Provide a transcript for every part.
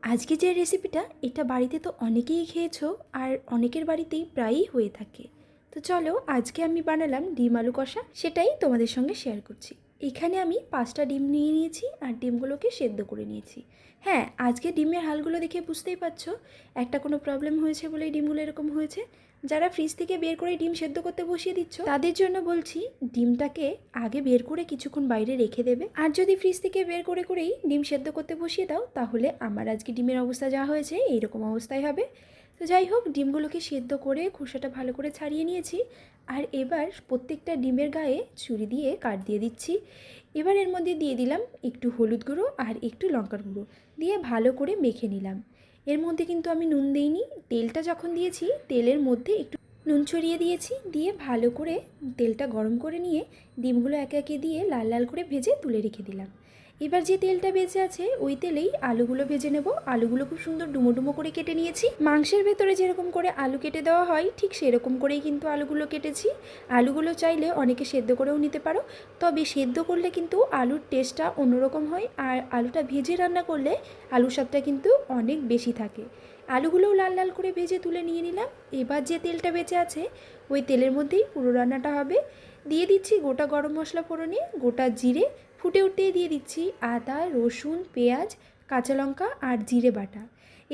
আজকে যে রেসিপিটা এটা বাড়িতে তো অনেকেই খেয়েছো আর অনেকের বাড়িতেই প্রায়ই হয়ে থাকে। তো চলো আজকে আমি বানালাম ডিম আলু কষা, সেটাই তোমাদের সঙ্গে শেয়ার করছি। এখানে আমি 5টা ডিম নিয়ে নিয়েছি আর ডিমগুলোকে সেদ্ধ করে নিয়েছি। হ্যাঁ, আজকে ডিমের হালগুলো দেখে বুঝতেই পারছো একটা কোনো প্রবলেম হয়েছে বলেই ডিমগুলো এরকম হয়েছে। যারা ফ্রিজ থেকে বের করে ডিম সেদ্ধ করতে বসিয়ে দিচ্ছ তাদের জন্য বলছি, ডিমটাকে আগে বের করে কিছুক্ষণ বাইরে রেখে দেবে। আর যদি ফ্রিজ থেকে বের করে করেই ডিম সেদ্ধ করতে বসিয়ে দাও তাহলে আমার আজকে ডিমের অবস্থা যা হয়েছে এইরকম অবস্থায় হবে। তো যাই হোক, ডিমগুলোকে সেদ্ধ করে খোসাটা ভালো করে ছাড়িয়ে নিয়েছি। আর এবার প্রত্যেকটা ডিমের গায়ে ছুরি দিয়ে কাট দিয়ে দিচ্ছি। এবার এর মধ্যে দিয়ে দিলাম একটু হলুদ গুঁড়ো আর একটু লঙ্কার গুঁড়ো দিয়ে ভালো করে মেখে নিলাম। এর মধ্যে কিন্তু আমি নুন দিইনি, তেলটা যখন দিয়েছি তেলের মধ্যে একটু নুন ছড়িয়ে দিয়েছি, দিয়ে ভালো করে তেলটা গরম করে নিয়ে ডিমগুলো একে একে দিয়ে লাল লাল করে ভেজে তুলে রেখে দিলাম। এবার যে তেলটা বেঁচে আছে ওই তেলেই আলুগুলো ভেজে নেব। আলুগুলো খুব সুন্দর ডুমো ডুমো করে কেটে নিয়েছি। মাংসের ভেতরে যেরকম করে আলু কেটে দেওয়া হয় ঠিক সেরকম করেই কিন্তু আলুগুলো কেটেছি। আলুগুলো চাইলে অনেকে সেদ্ধ করেও নিতে পারো, তবে সেদ্ধ করলে কিন্তু আলুর টেস্টটা অন্যরকম হয়, আর আলুটা ভেজে রান্না করলে আলুর স্বাদটা কিন্তু অনেক বেশি থাকে। আলুগুলোও লাল লাল করে ভেজে তুলে নিয়ে নিলাম। এবার যে তেলটা বেঁচে আছে ওই তেলের মধ্যেই পুরো রান্নাটা হবে। দিয়ে দিচ্ছি গোটা গরম মশলা ফোড়নে, গোটা জিরে, ফুটে উঠতেই দিয়ে দিচ্ছি আদা, রসুন, পেঁয়াজ, কাঁচা লঙ্কা আর জিরে বাটা।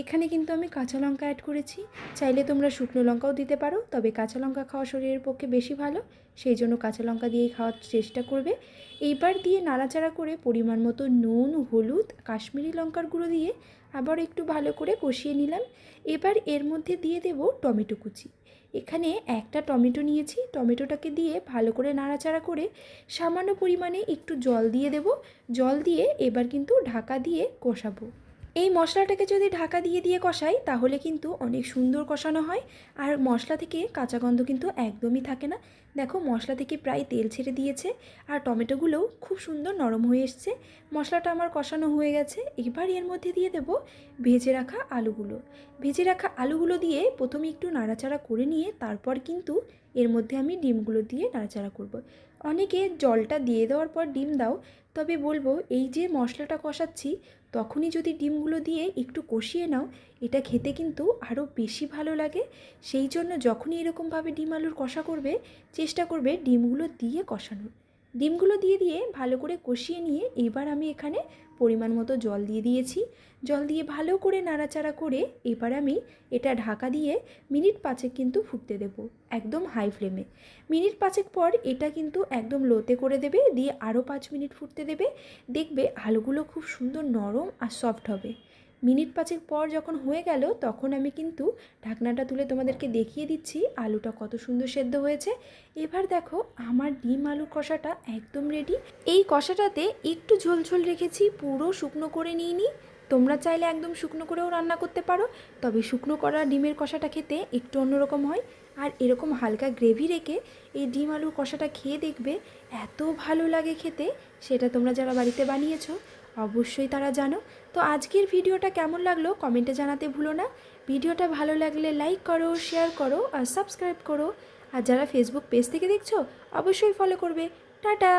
এখানে কিন্তু আমি কাঁচা লঙ্কা অ্যাড করেছি, চাইলে তোমরা শুকনো লঙ্কাও দিতে পারো, তবে কাঁচা লঙ্কা খাওয়া শরীরের পক্ষে বেশি ভালো, সেই জন্য কাঁচা লঙ্কা দিয়েই খাওয়ার চেষ্টা করবে। এইবার দিয়ে নাড়াচাড়া করে পরিমাণ মতো নুন, হলুদ, কাশ্মীরি লঙ্কার গুঁড়ো দিয়ে আবার একটু ভালো করে কষিয়ে নিলাম। এবার এর মধ্যে দিয়ে দেব টমেটো কুচি। এখানে একটা টমেটো নিয়েছি, টমেটোটাকে দিয়ে ভালো করে নাড়াচাড়া করে সামান্য পরিমাণে একটু জল দিয়ে দেব। জল দিয়ে এবার কিন্তু ঢাকা দিয়ে কষাবো। এই মশলাটাকে যদি ঢাকা দিয়ে দিয়ে কষাই তাহলে কিন্তু অনেক সুন্দর কষানো হয়, আর মশলা থেকে কাঁচা গন্ধ কিন্তু একদমই থাকে না। দেখো মশলা থেকে প্রায় তেল ছেড়ে দিয়েছে আর টমেটোগুলোও খুব সুন্দর নরম হয়ে এসছে। মশলাটা আমার কষানো হয়ে গেছে। এবার এর মধ্যে দিয়ে দেব ভেজে রাখা আলুগুলো। ভেজে রাখা আলুগুলো দিয়ে প্রথমে একটু নাড়াচাড়া করে নিয়ে তারপর কিন্তু এর মধ্যে আমি ডিমগুলো দিয়ে নাড়াচাড়া করব। অনেকে জলটা দিয়ে দেওয়ার পর ডিম দাও, তবে বলবো এই যে মশলাটা কষাচ্ছি তখনই যদি ডিমগুলো দিয়ে একটু কষিয়ে নাও, এটা খেতে কিন্তু আরও বেশি ভালো লাগে। সেই জন্য যখনই এরকমভাবে ডিম আলুর কষা করবে চেষ্টা করবে ডিমগুলো দিয়ে কষানোর। ডিমগুলো দিয়ে দিয়ে ভালো করে কষিয়ে নিয়ে এবার আমি এখানে পরিমাণ মতো জল দিয়ে দিয়েছি। জল দিয়ে ভালো করে নাড়াচাড়া করে এবার আমি এটা ঢাকা দিয়ে মিনিট 5 কিন্তু ফুটতে দেব, একদম হাই ফ্লেমে। মিনিট 5 পর এটা কিন্তু একদম লোতে করে দেবে, দিয়ে আরও 5 মিনিট ফুটতে দেবে। দেখবে আলুগুলো খুব সুন্দর নরম আর সফট হবে। মিনিট 5 পর যখন হয়ে গেল তখন আমি কিন্তু ঢাকনাটা তুলে তোমাদেরকে দেখিয়ে দিচ্ছি আলুটা কত সুন্দর সেদ্ধ হয়েছে। এবার দেখো আমার ডিম আলু কষাটা একদম রেডি। এই কষাটাতে একটু ঝোল ঝোল রেখেছি, পুরো শুকনো করে নিইনি। তোমরা চাইলে একদম শুকনো করেও রান্না করতে পারো, তবে শুকনো করা ডিমের কষাটা খেতে একটু অন্যরকম হয়। আর এরকম হালকা গ্রেভি রেখে এই ডিম আলুর কষাটা খেয়ে দেখবে এত ভালো লাগে খেতে, সেটা তোমরা যারা বাড়িতে বানিয়েছো অবশ্যই তারা জানো। তো আজকের ভিডিওটা কেমন লাগলো কমেন্টে জানাতে ভুলো না। ভিডিওটা ভালো লাগলে লাইক করো, শেয়ার করো আর সাবস্ক্রাইব করো। আর যারা ফেসবুক পেজ থেকে দেখছো অবশ্যই ফলো করবে। টাটা।